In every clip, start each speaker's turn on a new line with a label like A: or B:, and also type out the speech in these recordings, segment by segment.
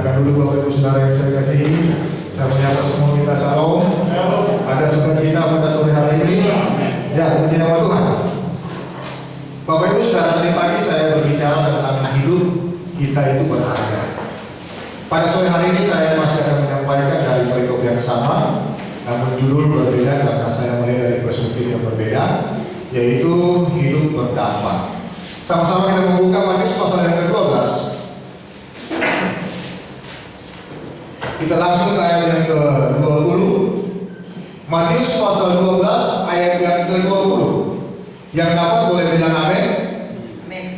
A: Silakan dulu Bapak Ibu Saudara yang saya kasihi. Saya menyapa semua kita salam. Ada sukacita pada sore hari ini. Ya, puji nama Tuhan. Bapak Ibu Saudara, tadi pagi saya berbicara tentang hidup kita itu berharga. Pada sore hari ini saya masih akan menyampaikan dari perikop yang sama, namun judul berbeda karena saya melihat dari perspektif yang berbeda, yaitu hidup berdampak. Sama-sama kita membuka Matius pasal yang ke-12. Kita langsung ke ayat yang ke-20. Matius pasal 12 ayat yang ke-20. Yang dapat boleh bilang amin.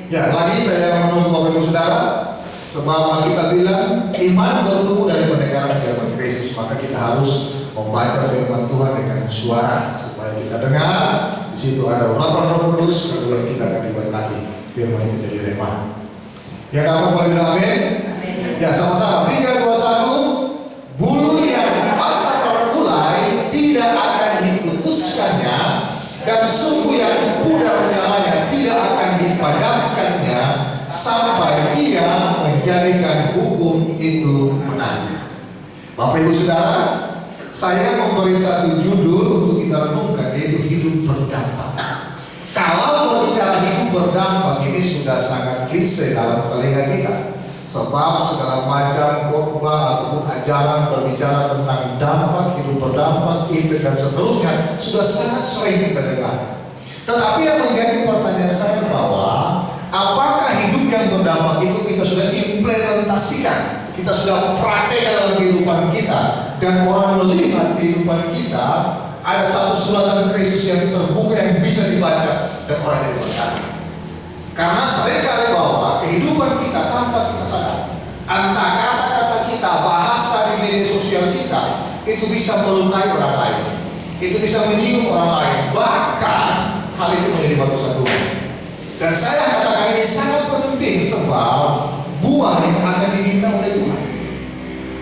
A: Ya, lagi saya menunggu Bapak Ibu Saudara, sebab Alkitab bilang iman bertumbuh dari pendengaran firman Kristus, maka kita harus membaca firman Tuhan dengan suara supaya kita dengar. Di situ ada urapan Roh Kudus, kedua kita akan diberkati. Firman itu jadi rema. Yang dapat boleh bilang amin. Ya, sama-sama. 3, 2, 1. Bulu yang patah terkulai tidak akan diputuskannya, dan sumbu yang pudar nyalanya tidak akan dipadamkannya sampai ia menjadikan hukum itu benar. Bapak Ibu Saudara, saya memberi satu judul untuk kita renungkan, yaitu hidup berdampak. Kalau berbicara hidup berdampak ini sudah sangat klise dalam telinga kita, sebab segala macam khotbah ataupun ajaran berbicara tentang dampak, hidup berdampak, impact dan seterusnya sudah sangat sering kita dengar. Tetapi yang menjadi pertanyaan saya bahwa apakah hidup yang berdampak itu kita sudah implementasikan, kita sudah praktekkan dalam kehidupan kita, dan orang melihat kehidupan kita ada satu suratan Kristus yang terbuka yang bisa dibaca dan orang yang diberkati. Karena seringkali bahwa kehidupan kita tanpa kita sadar, antara kata-kata kita, bahasa di media sosial kita, itu bisa melukai orang lain, itu bisa menyinggung orang lain, bahkan hal itu menjadi batu Tuhan. Dan saya katakan ini sangat penting sebab buah yang akan diminta oleh Tuhan.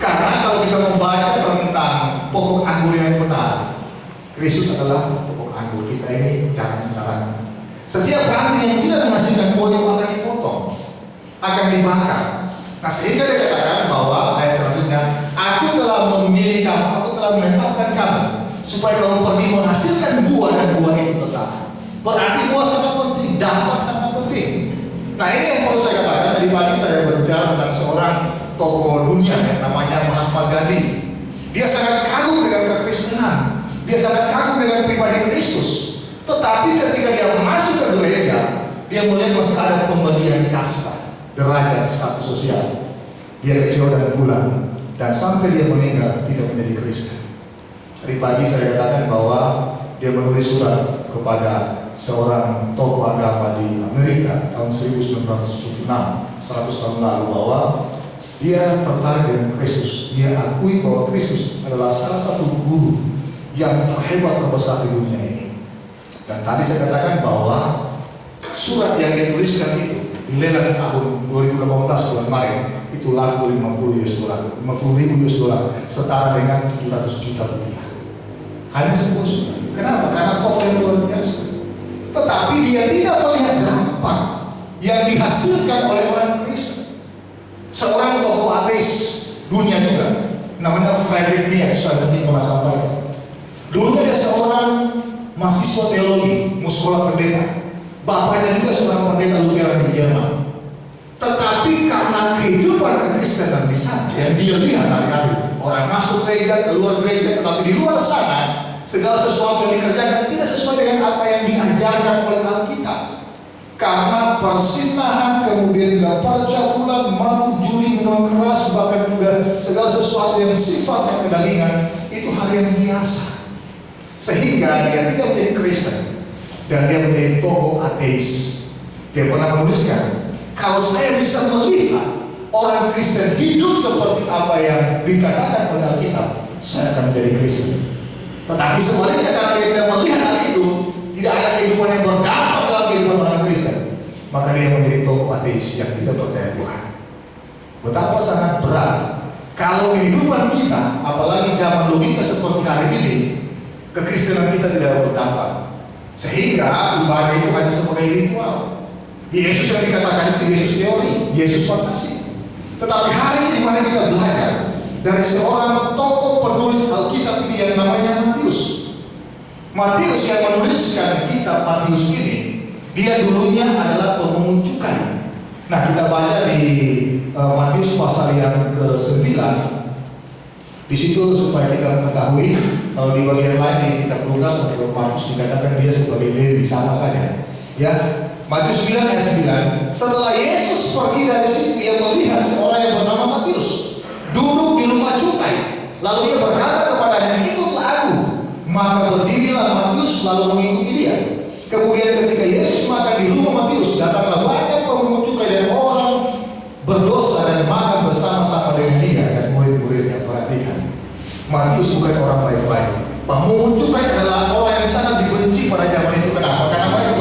A: Karena kalau kita membaca tentang pokok anggur yang benar, Kristus adalah pokok anggur, kita ini caranya. Setiap ranting yang tidak menghasilkan buah itu akan dipotong, akan dibakar. Nah, sehingga dia katakan bahwa ayat selanjutnya, aku telah memilih kamu, aku telah menetapkan kamu supaya kamu pergi menghasilkan buah dan buah itu tetap. Berarti buah sangat penting, dampak sangat penting. Nah, ini yang perlu saya katakan. Tadi pagi saya berbicara tentang seorang tokoh dunia yang namanya Mahatma Gandhi. Dia sangat kagum dengan kekristenan, dia sangat kagum dengan pribadi Kristus. Tetapi ketika dia masuk ke gereja, dia melihat masih ada pembagian kasta, derajat, status sosial. Dia kecewa dan pulang, dan sampai dia meninggal tidak menjadi Kristen. Tadi pagi saya katakan bahwa dia menulis surat kepada seorang tokoh agama di Amerika tahun 1976, 100 tahun lalu, bahwa dia tertarik dengan Kristus. Dia akui bahwa Kristus adalah salah satu guru yang terhebat terbesar di dunia ini. Dan tadi saya katakan bahwa surat yang dia tuliskan itu dilelang tahun 2018 bulan Maret itu laku 50.000 US dollar, setara dengan 700 juta rupiah. Hanya sebuah surat. Kenapa? Karena tokoh yang luar biasa. Tetapi dia tidak melihat dampak yang dihasilkan oleh orang Kristen. Seorang tokoh ateis dunia juga, namanya Friedrich Nietzsche, saya pernah sampaikan. Dulunya dia seorang mahasiswa teologi, muskola pendeta. Bapaknya juga seorang pendeta Lutheran di Jerman. Tetapi karena kehidupan kekristenan di sana yang dia lihat hari-hari, orang masuk gereja, keluar gereja, tetapi di luar sana segala sesuatu yang dikerjakan tidak sesuai dengan apa yang diajarkan oleh Alkitab. Karena persinahan, kemudian juga percabulan, mabuk, judi, minum keras, bahkan juga segala sesuatu yang sifatnya kedagingan, itu hal yang biasa. Sehingga dia tidak menjadi Kristen dan dia menjadi tokoh ateis. Dia pernah menuliskan, kalau saya bisa melihat orang Kristen hidup seperti apa yang dikatakan oleh Alkitab, saya akan menjadi Kristen. Tetapi sebaliknya, karena dia tidak melihat hal itu, tidak ada kehidupan yang berdampak dalam kehidupan orang Kristen, maka dia menjadi tokoh ateis yang tidak percaya Tuhan. Betapa sangat berat kalau kehidupan kita, apalagi zaman logika seperti hari ini, kekristenan kita tidak berdampak, sehingga ibadah itu hanya sebagai ritual. Yesus yang dikatakan itu Yesus teori, Yesus fantasi. Tetapi hari ini mari kita belajar dari seorang tokoh penulis Alkitab ini yang namanya Matius. Matius yang menuliskan kitab Matius ini, dia dulunya adalah pemungut cukai. Nah, kita baca di Matius pasal yang ke-9. Di situ supaya kita mengetahui, kalau di bagian lain di kitab Lukas atau Markus dikatakan dia sebagai Lewi, sama saja. Ya, Matius 9 ayat 9. Setelah Yesus pergi dari situ, ia melihat seorang yang bernama Matius duduk di rumah cukai. Lalu ia berkata kepadanya, ikutlah aku. Maka berdirilah Matius lalu mengikuti dia. Kemudian ketika Yesus makan di rumah Matius, datanglah banyak pemungut cukai dan orang berdosa dan makan bersama-sama dengan dia dan murid-muridnya. Perhatikan, Matius bukan orang baik-baik. Pemungut cukai adalah orang yang sangat dibenci pada zaman itu. Kenapa? Karena mereka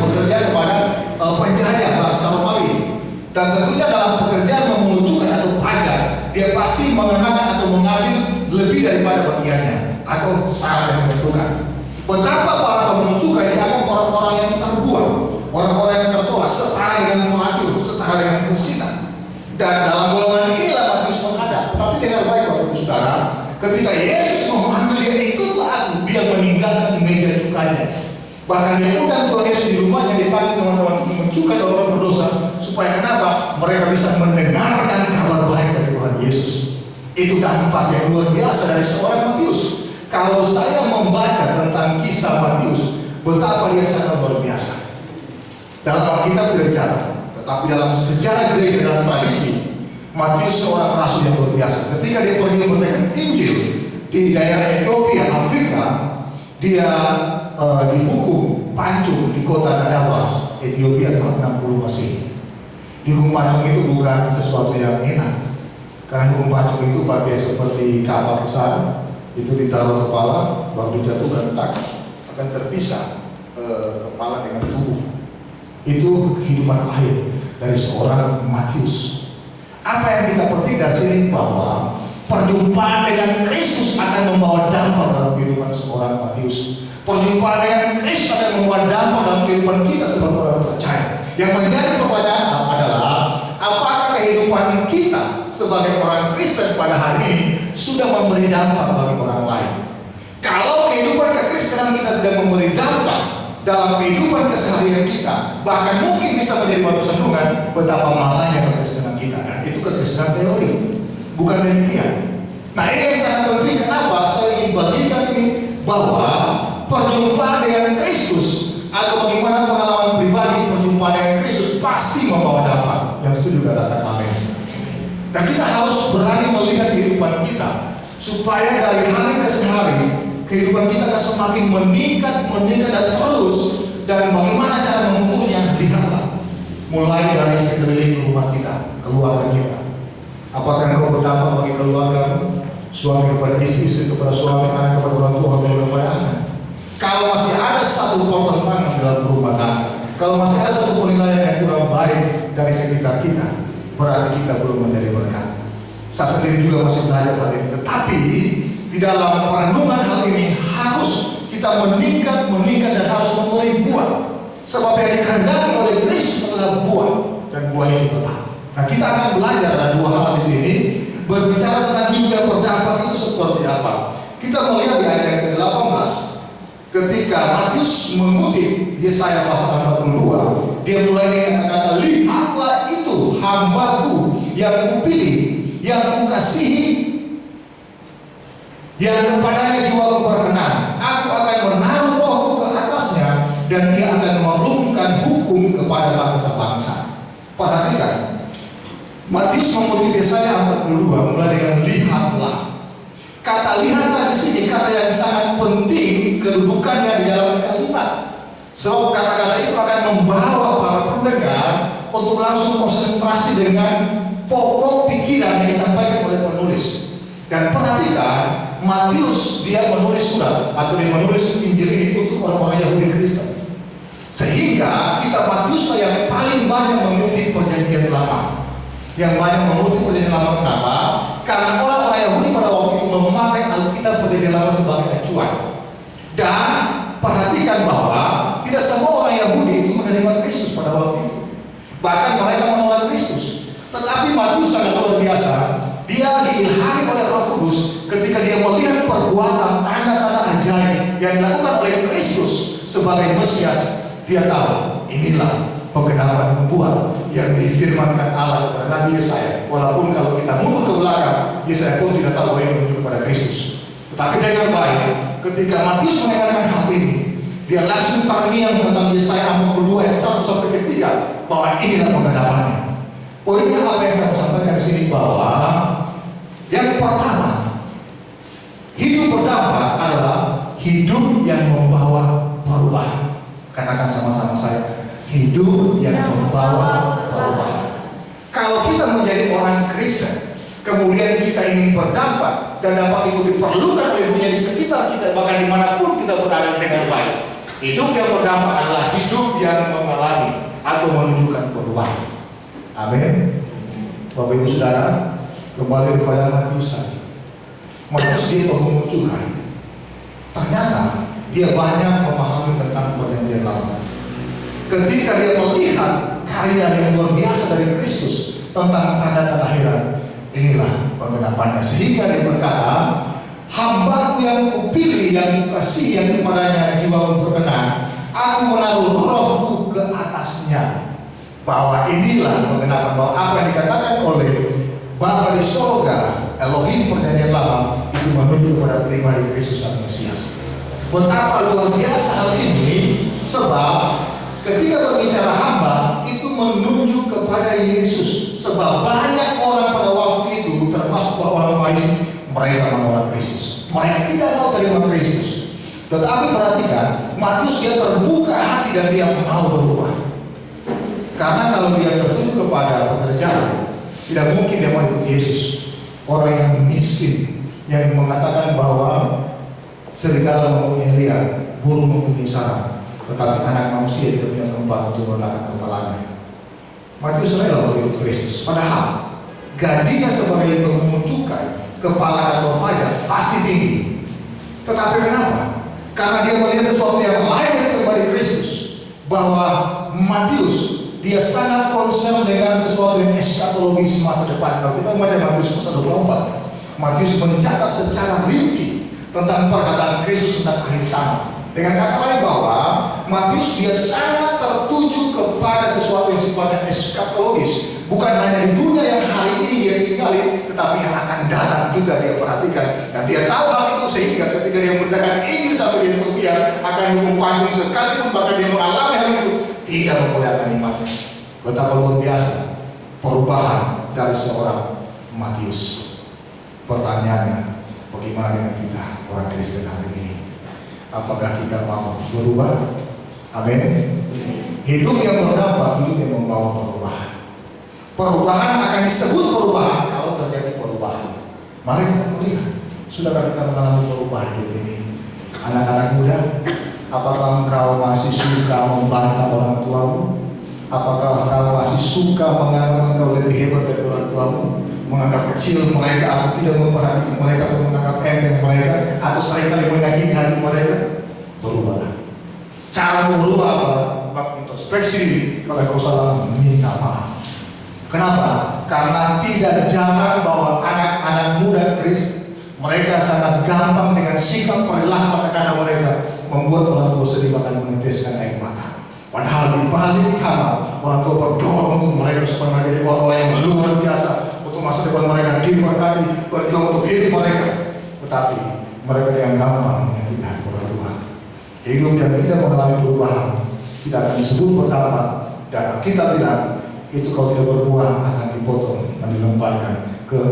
A: bekerja kepada penjajah bangsa Romawi. Dan tentunya dalam pekerjaan memungut cukai atau pajak, dia pasti mengenakan atau mengambil lebih daripada bagiannya atau syarat yang ditentukan. Betapa para pemungut cukai adalah orang-orang yang terbuang, orang-orang yang tertolak, setara dengan pelacur, setara dengan pezina. Dan dalam golongan inilah Matius menghadap. Tetapi dengar baik Bapak Ibu Saudara, ketika Yesus memanggil dia, ikutlah aku, dia meninggalkan meja cukainya. Bahkan dia undang Tuhan Yesus di rumahnya, dipanggil teman-teman mencukai orang berdosa, supaya kenapa? Mereka bisa mendengarkan kabar baik dari Tuhan Yesus. Itu dampak yang luar biasa dari seorang Matius. Kalau saya membaca tentang kisah Matius, betapa dia sangat luar biasa. Dalam Alkitab tidak dicatat, tetapi dalam sejarah gereja, dalam tradisi, Matius seorang rasul yang luar biasa. Ketika dia pergi memberitakan Injil di daerah Ethiopia, Afrika, dia dihukum pancung di kota Nadaba, Ethiopia tahun 60 Masehi. Dihukum pancung itu bukan sesuatu yang enak, karena hukum pancung itu pakai seperti kapal besar, itu ditaruh kepala, baru dijatuhkan, akan terpisah kepala dengan tubuh. Itu kehidupan akhir dari seorang Matius. Apa yang kita petik dari sini, bahwa perjumpaan dengan Kristus akan membawa dampak dalam kehidupan seorang Matius. Perjumpaan dengan Kristus akan membawa dampak dalam kehidupan kita sebagai orang percaya. Yang menjadi pertanyaan adalah, apakah kehidupan kita sebagai orang Kristen pada hari ini sudah memberi dampak bagi orang lain? Kalau kehidupan kekristenan kita tidak memberi dampak dalam kehidupan keseharian kita, bahkan mungkin bisa menjadi batu sandungan betapa malahnya kekristenan kita. Dan itu kekristenan teori, bukan demikian. Nah, ini yang sangat penting. Kenapa saya ingin bagikan ini, bahwa perjumpaan dengan Kristus atau bagaimana pengalaman pribadi perjumpaan dengan Kristus pasti membawa dampak. Yang setuju katakan amin. Dan kita harus berani melihat kehidupan kita, supaya dari hari ke hari kehidupan kita akan semakin meningkat dan terus. Dan bagaimana cara mengukurnya? Lihatlah, mulai dari sekeliling rumah kita, keluarga kita. Apakah engkau berdampak bagi keluarga? Suami kepada istri, istri kepada suami, anak kepada orang tua, orang kepada anak. Kalau masih ada satu pertentangan dalam rumah tangga, kalau masih ada satu penilaian yang kurang baik dari sekitar kita, berarti kita belum menjadi berkat. Saya sendiri juga masih belajar hal ini. Tetapi di dalam perenungan hal ini harus kita meningkat dan harus memberi buah. Sebab yang dikehendaki oleh Kristus adalah buah, dan buah itu tetap. Nah, kita akan belajar ada dua hal di sini. Berbicara tentang hidup yang berdampak itu seperti apa? Kita melihat di ayat ke-18, ketika Matius mengutip Yesaya pasal 42, dia mulai dengan kata, lihatlah itu hambaku yang kupilih, yang kukasihi, yang kepadanya jiwaku berkenan. Aku akan menaruh rohku ke atasnya, dan dia akan menurunkan hukum kepada bangsa-bangsa. Perhatikan, Matius mengutip Yesaya 42 mulai dengan lihatlah. Kata lihatlah di sini kata yang sangat penting kedudukannya di dalam kalimat. Sebab kata-kata itu akan membawa para pendengar untuk langsung konsentrasi dengan pokok pikiran yang disampaikan oleh penulis. Dan perhatikan, Matius dia menulis surat atau dia menulis Injil ini untuk orang-orang Yahudi Kristen. Sehingga kitab Matius yang paling banyak mengutip perjanjian lama. Yang banyak mengutip perjanjian lama, kenapa? Karena orang-orang Yahudi pada waktu itu memakai Alkitab perjanjian lama sebagai acuan. Dan perhatikan bahwa tidak semua orang Yahudi itu menerima Kristus pada waktu itu. Bahkan mereka menolak Kristus. Tetapi Matius sangat sebagai Mesias, dia tahu inilah penggenapan nubuat yang difirmankan Allah kepada Nabi Yesaya. Walaupun kalau kita mundur ke belakang, Yesaya pun tidak tahu bahwa ini menuju kepada Kristus. Tetapi dengan baik, ketika Matius mendengarkan hal ini, dia langsung terngiang tentang Yesaya 42 ayat 1 sampai 3 bahwa inilah penggenapannya. Poinnya apa yang saya sampaikan di sini, bahwa yang pertama, hidup berdampak adalah hidup yang membawa perubahan. Katakan sama-sama saya, hidup yang membawa perubahan. Kalau kita menjadi orang Kristen, kemudian kita ingin berdampak dan dampak itu diperlukan oleh dunia di sekitar kita, bahkan dimanapun kita berada dengan baik, hidup yang berdampak adalah hidup yang mengalami atau menunjukkan perubahan. Amin. Bapak Ibu Saudara, kembali kepada Matius tadi. Matius dia pemungut cukai. Ternyata dia banyak memahami tentang perjanjian lama. Ketika dia melihat karya yang luar biasa dari Kristus tentang tanda kelahiran, inilah penggenapannya. Sehingga dia berkata, hambaku yang kupilih, yang kukasih, yang kepadanya jiwa berkenan, aku menaruh rohku ke atasnya. Bahwa inilah penggenapan, bahwa apa yang dikatakan oleh Bapa di sorga, Elohim perjanjian lama, itu menuju kepada pribadi Kristus dan Mesias. Betapa luar biasa hal ini, sebab ketika berbicara hamba itu menunjuk kepada Yesus. Sebab banyak orang pada waktu itu, termasuk orang Farisi, mereka menolak Kristus. Mereka tidak mau terima Kristus. Tetapi perhatikan, Matius dia terbuka hati dan dia mau berubah. Karena kalau dia tertuju kepada pekerjaan, tidak mungkin dia mau ikut Yesus. Orang yang miskin, yang mengatakan bahwa serigala mempunyai liang, burung mempunyai sarang, tetapi anak manusia tidak punya tempat untuk meletakkan kepalanya. Matius rela ikut Kristus. Padahal gajinya sebagai pemungut cukai, kepala atau pajak pasti tinggi. Tetapi kenapa? Karena dia melihat sesuatu yang lain dari pribadi Kristus. Bahwa Matius dia sangat concern dengan sesuatu yang eskatologis masa depan. Kalau kita membaca Matius pasal 24, Matius mencatat secara rinci tentang perkataan Kristus tentang akhir zaman. Dengan kata lain bahwa Matius dia sangat tertuju kepada sesuatu yang sifatnya eskatologis. Bukan hanya di dunia yang hari ini dia tinggali, tetapi yang akan datang juga dia perhatikan. Dan dia tahu hal itu sehingga ketika dia memberitakan ini sampai dia kemudian akan dihukum panjang sekalipun bahkan dia mengalami hal itu, tidak memperlihatkan imannya. Betapa luar biasa perubahan dari seorang Matius. Pertanyaannya, bagaimana dengan kita orang Kristen hari ini? Apakah kita mau berubah? Amin. Hidup yang berdampak, hidup yang membawa perubahan. Perubahan akan disebut perubahan kalau terjadi perubahan. Mari kita melihat, sudahkah kita mengalami perubahan hidup ini? Anak-anak muda, apakah engkau masih suka membantah orang tuamu? Apakah engkau masih suka menganggap engkau lebih hebat dari orang tuamu? Menganggap kecil mereka, atau tidak memperhatikan mereka, atau menganggap enteng mereka, atau seringkali menyakiti hati mereka? Berubahlah. Cara berubah apa? Introspeksi diri. Kalau kau salah, minta maaf. Kenapa? Karena tidak jarang bahwa anak-anak muda Kristen mereka sangat gampang dengan sikap perilaku kata-kata mereka membuat orang tua sedih bahkan meneteskan air mata. Padahal di balik kamar orang tua berdoa untuk mereka supaya mereka jadi orang yang luar biasa, untuk masa depan mereka diberkati, berjuang untuk hidup mereka. Tetapi mereka yang gampang menyakiti hati orang tua. Hidup yang tidak mengalami perubahan tidak akan disebut berdampak, dan kita bilang itu kalau tidak berbuah akan dipotong dan dilemparkan ke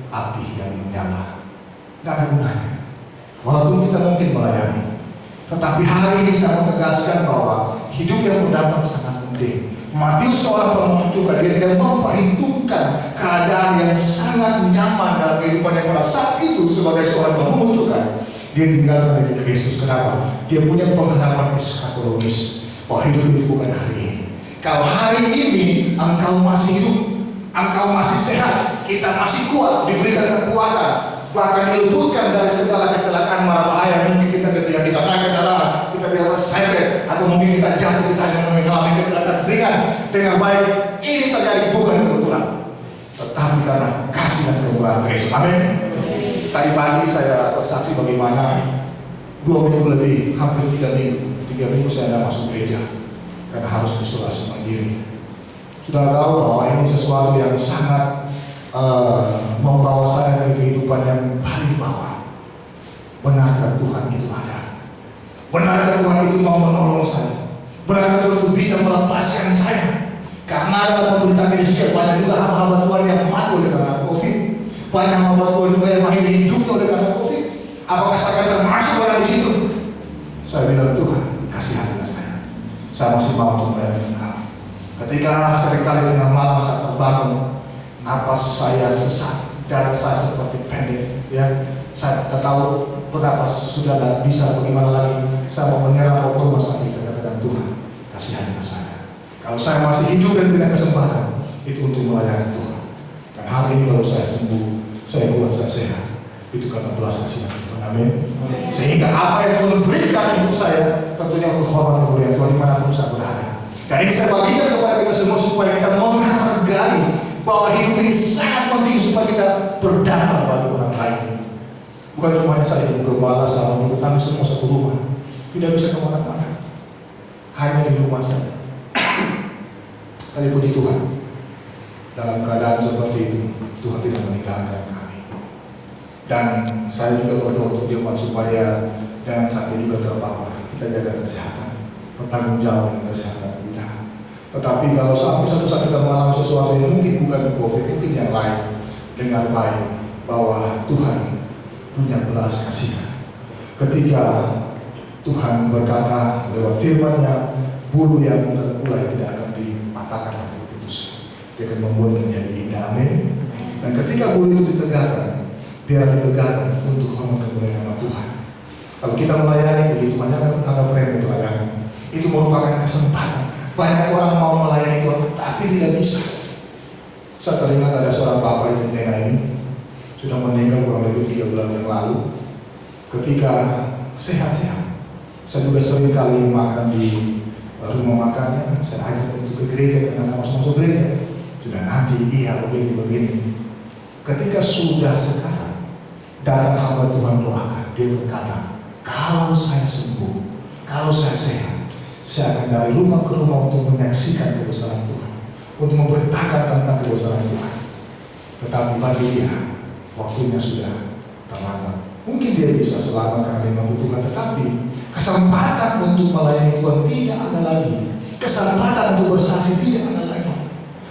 A: api yang menyala. Tidak ada gunanya. Walaupun kita mungkin melayani, tetapi hari ini saya menegaskan bahwa hidup yang berdampak sangat penting. Matius seorang pemungut cukai, dia tidak memperhitungkan keadaan yang sangat nyaman dalam kehidupannya pada saat itu sebagai seorang pemungut cukai. Dia tinggalkan dari Kristus. Kenapa? Dia punya pengharapan eskatologis bahwa hidup itu bukan hari ini. Kalau hari ini engkau masih hidup, engkau masih sehat, kita masih kuat, diberikan kekuatan, bahkan diluputkan dari segala kecelakaan mara bahaya. Mungkin kita ketika kita naik kendaraan, kita tidak terseret, atau mungkin kita jatuh, kita hanya mengalami kecelakaan ringan dengan baik. Ini terjadi bukan kebetulan, tetapi karena kasih dan kemurahan Kristus. Amin. Tadi pagi saya bersaksi bagaimana 2 minggu lebih, hampir 3 minggu di 3 minggu saya tidak masuk gereja karena harus isolasi mandiri. Sudah tahu bahwa ini sesuatu yang sangat membawa saya ke kehidupan yang paling bawah. Benarkah Tuhan itu ada? Benarkah Tuhan itu mau menolong saya? Benarkah Tuhan itu bisa melepaskan saya? Karena dalam pemberitaan media sosial banyak juga hamba-hamba Tuhan yang mati oleh karena COVID. Banyak hamba Tuhan juga yang mengakhiri hidupnya oleh karena COVID. Apakah saya akan termasuk orang di situ? Saya bilang, Tuhan, kasihanilah saya. Saya masih mau untuk melayani Engkau. Ketika seringkali tengah malam saya terbangun, napas saya sesak, darah saya seperti pendek. Ya, saya tak tahu bernapas sudah tidak bisa bagaimana lagi. Saya mau menyerah mau ke rumah sakit. Saya katakan, Tuhan, kasihanilah saya. Kalau saya masih hidup dan punya kesempatan, itu untuk melayani Tuhan. Dan hari ini kalau saya sembuh, saya buat saya sehat. Itu karena belas kasihan Tuhan. Amin. Sehingga apa yang Tuhan berikan untuk saya, tentunya untuk hormat kemuliaan Tuhan dimanapun saya berada. Dan ini saya bagikan kepada kita semua supaya kita menghargai bahwa hidup ini sangat penting supaya kita berdampak bagi orang lain. Bukan cuma saya ibu gembala sama ibu kami semua satu rumah, tidak bisa kemana-mana, hanya di rumah saja. Tapi puji Tuhan, dalam keadaan seperti itu Tuhan tidak meninggalkan kami. Dan saya juga berdoa untuk jemaat supaya jangan sampai juga terpapar. Kita jaga kesehatan, bertanggung jawab dengan kesehatan kita. Tetapi kalau sampai suatu saat kita mengalami sesuatu yang mungkin bukan COVID, mungkin yang lain, dengar baik bahwa Tuhan punya belas kasihan. Ketika Tuhan berkata lewat firman-Nya, bulu yang terkulai tidak akan dipatahkan atau diputus. Dia akan membuat menjadi indah. Amin. Dan ketika bulu itu ditegakkan, biar ditegakkan untuk hormat kemuliaan nama Tuhan. Kalau kita melayani begitu, hanya anggap remeh melayani. Itu merupakan kesempatan. Banyak orang mau melayani Tuhan, tapi tidak bisa. Saya teringat ada seorang bapak di Tentena ini, sudah meninggal kurang lebih 3 bulan yang lalu. Ketika sehat-sehat, saya juga sering kali makan di rumah makannya, saya ajak untuk ke gereja karena masuk gereja. Sudah nanti iya begini. Ketika sudah sekarang datang hamba Tuhan doakan, dia berkata, kalau saya sembuh, kalau saya sehat, saya akan dari rumah ke rumah untuk menyaksikan kebesaran Tuhan, untuk memberitakan tentang kebesaran Tuhan. Tetapi bagi dia, waktunya sudah terlambat. Mungkin dia bisa selamat karena dia mampu Tuhan, tetapi kesempatan untuk melayani Tuhan tidak ada lagi. Kesempatan untuk bersaksi tidak ada lagi.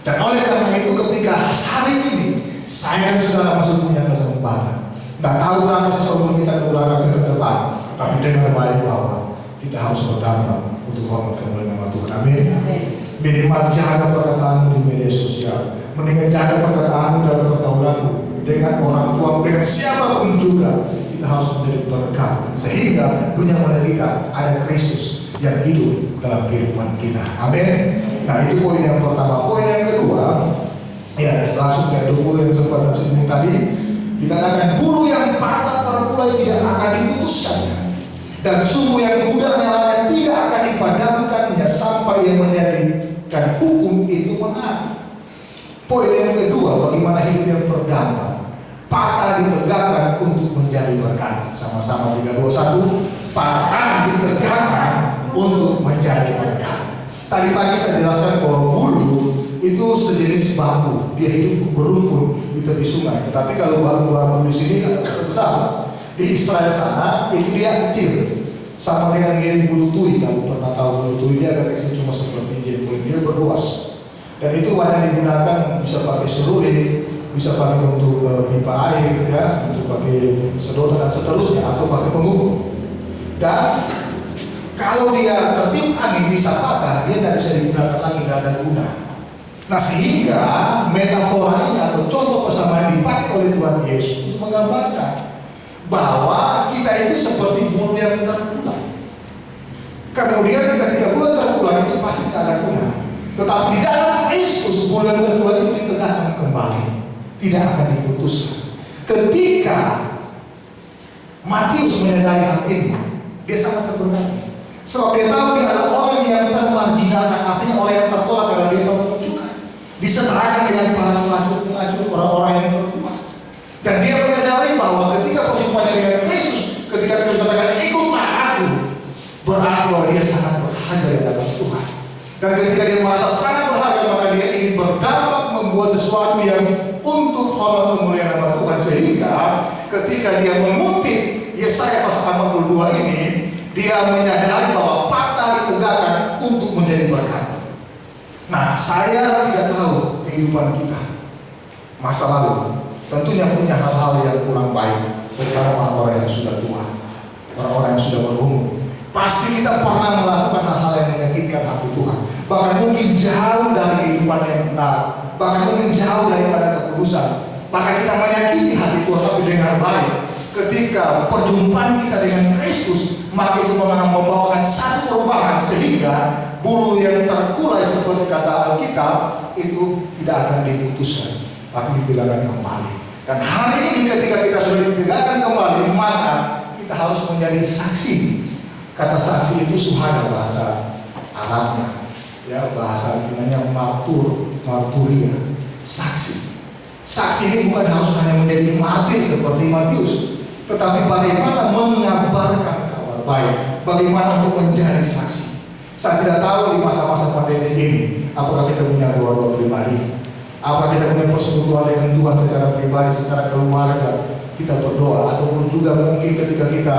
A: Dan oleh karena itu ketika hari ini saya sudah masuk punya kesempatan. Tidak tahu berapa sesuatu kita ke belakang ke depan, tapi dengar baik bahwa kita harus berdampak untuk hormat kemuliaan nama Tuhan. Amin. Minimal jaga perkataanmu di media sosial, mendingan jaga perkataanmu dalam pergaulanmu dengan orang tua, dengan siapapun juga. Kita harus menjadi berkat sehingga dunia menderita ada Kristus yang hidup dalam kehidupan kita. Amin. Nah itu poin yang pertama. Poin yang kedua, ya langsung ke 20 yang sempat saya singgung tadi, dikatakan bulu yang patah terkulai tidak akan diputuskan, dan sumbu yang mudah nyalanya tidak akan dipadamkannya sampai yang menjadikan hukum itu menang. Poin yang kedua, bagaimana hidup yang berdampak. Patah ditegakkan untuk menjadi berkat. Sama-sama 3, 2, 1. Patah ditegakkan untuk menjadi berkat. Tadi pagi saya jelaskan bahwa bulu itu sejenis bambu. Dia hidup berumpun di tepi sungai. Tetapi kalau bambu di sini agak besar. Di Israel sana itu dia kecil. Sama dengan gini bulu tui. Kalau pernah tahu bulu tui, dia agak kecil cuma seperti jempol. Dia berluas. Dan itu banyak digunakan, bisa pakai seruling, bisa pakai untuk pipa air, ya, untuk pakai sedotan dan seterusnya, atau pakai pengukur. Dan kalau dia tertiup angin bisa patah, dia tidak bisa digunakan lagi, tidak ada guna. Nah sehingga metafora ini atau contoh persamaan dipakai oleh Tuhan Yesus untuk menggambarkan bahwa kita itu seperti bulu yang terkulai. Kemudian ketika bulu terkulai itu pasti tidak ada guna. Tetapi di dalam Kristus bulu yang terkulai itu ditegakkan kembali, tidak akan diputuskan. Ketika Matius menyadari hal ini, dia sangat terberkati. Sebab dia tahu dia adalah orang yang termarginalkan, artinya orang yang tertolak karena dia menunjukkan, disetarakan dengan para pelacur, orang-orang yang terkuat. Dan dia menyadari bahwa ketika perjumpaan dengan Kristus, ketika Kristus katakan ikutlah aku, berarti bahwa dia sangat Dan ketika dia merasa sangat berharga, maka dia ingin berdampak membuat sesuatu yang untuk hormat kemuliaan nama Tuhan. Sehingga ketika dia mengutip Yesaya pasal 42 ini, dia menyadari bahwa patah ditegakkan untuk menjadi berkat. Nah, saya tidak tahu kehidupan kita masa lalu tentunya punya hal-hal yang kurang baik, terutama orang-orang yang sudah tua, orang-orang yang sudah berumur. Pasti kita pernah melakukan hal-hal yang menyakitkan hati Tuhan. Bahkan mungkin jauh dari kehidupan yang benar, bahkan mungkin jauh daripada kekudusan. Bahkan kita menyakiti hati Tuhan, tapi dengan baik. Ketika perjumpaan kita dengan Kristus, maka itu membawakan satu perubahan, sehingga bulu yang terkulai seperti kata Alkitab itu tidak akan diputuskan, tapi ditegakkan kembali. Dan hari ini ketika kita sudah ditegakkan kembali, maka kita harus menjadi saksi. Kata saksi itu suhada bahasa Arabnya, ya, bahasa namanya marturia, saksi. Saksi ini bukan harus hanya menjadi martir seperti Matius, tetapi bagaimana mengabarkan kabar baik, bagaimana untuk menjadi saksi. Saya tidak tahu di masa-masa pandemi ini, apakah kita punya doa-doa pribadi, apakah kita punya persekutuan dengan Tuhan secara pribadi, secara keluarga, kita berdoa, ataupun juga mungkin ketika kita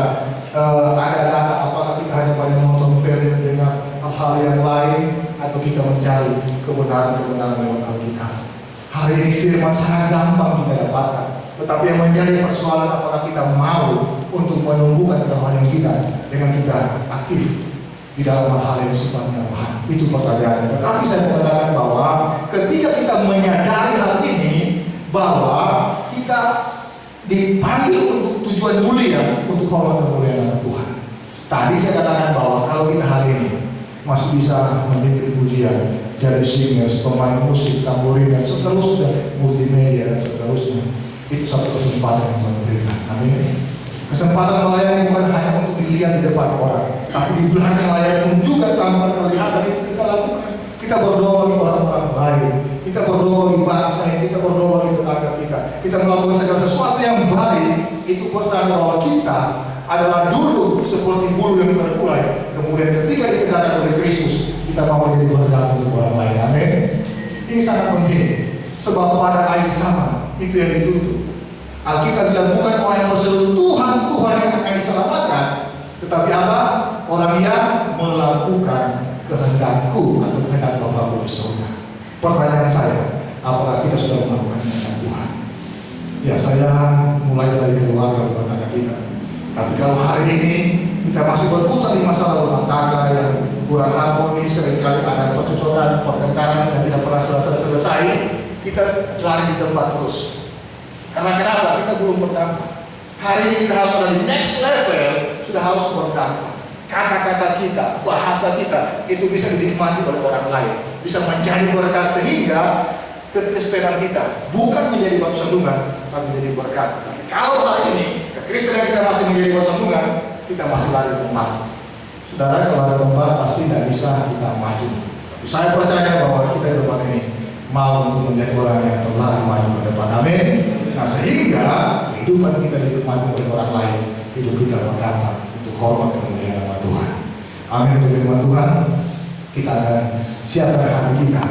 A: ada data, apakah kita hanya pada nonton film dengan hal-hal yang lain, atau kita mencari kebenaran-kebenaran lewat Alkitab. Hari ini firman sangat gampang kita dapatkan, tetapi yang menjadi persoalan apakah kita mau untuk menumbuhkan kerohanian kita dengan kita aktif di dalam hal-hal yang sifatnya rohani. Itu pertanyaannya. Tetapi saya mengatakan bahwa ketika kita menyadari hal ini, bahwa kita dipanggil untuk tujuan mulia, untuk hormat kemuliaan nama Tuhan. Tadi saya katakan bahwa kalau kita hari ini masih bisa memimpin pujian, jadi singers, pemain musik, tamborin, dan seterusnya, multimedia dan seterusnya, itu satu kesempatan yang Tuhan berikan. Amin. Kesempatan melayani bukan hanya untuk dilihat di depan orang, tapi di belakang layar pun juga tanpa kelihatan itu kita lakukan. Kita berdoa bagi orang-orang lain, kita berdoa bagi bangsa ini, kita berdoa bagi tetangga kita melakukan segala sesuatu yang baik. Itu pertanda bahwa kita adalah dulu seperti bulu yang terkulai, kemudian ketika ditegakkan oleh Kristus, kita mau menjadi berkat untuk orang lain. Amin. Ini sangat penting, sebab pada akhir zaman itu yang dituntut. Alkitab bilang bukan orang yang berseru Tuhan yang akan diselamatkan, tetapi apa? Orang yang melakukan kehendakku atau kehendak Bapa di surga. Pertanyaan saya, apakah kita sudah melakukan kehendak Tuhan? Ya, saya mulai dari keluarga rumah tangga kita. Tapi kalau hari ini kita masih berputar di masalah rumah tangga yang kurang harmoni, seringkali ada percocokan, pertengkaran yang tidak pernah selesai, kita lari di tempat terus. Karena kenapa? Kita belum berdampak. Hari ini kita harus ada di next level, sudah harus berdampak. Kata-kata kita, bahasa kita, itu bisa dinikmati oleh orang lain, bisa menjadi berkat, sehingga kekristenan kita bukan menjadi batu sandungan, tapi menjadi berkat. Tapi kalau hari ini kekristenan kita masih menjadi batu sandungan, kita masih lari tempat. Saudara, kalau lari tempat pasti tidak bisa kita maju. Tapi saya percaya bahwa kita di tempat ini mau untuk menjadi orang yang berlari maju ke depan. Amin. Nah, sehingga kehidupan kita dinikmati oleh orang lain, hidup kita berdampak untuk hormat kemuliaan nama Tuhan. Amin. Untuk firman Tuhan, kita akan siapkan hati kita.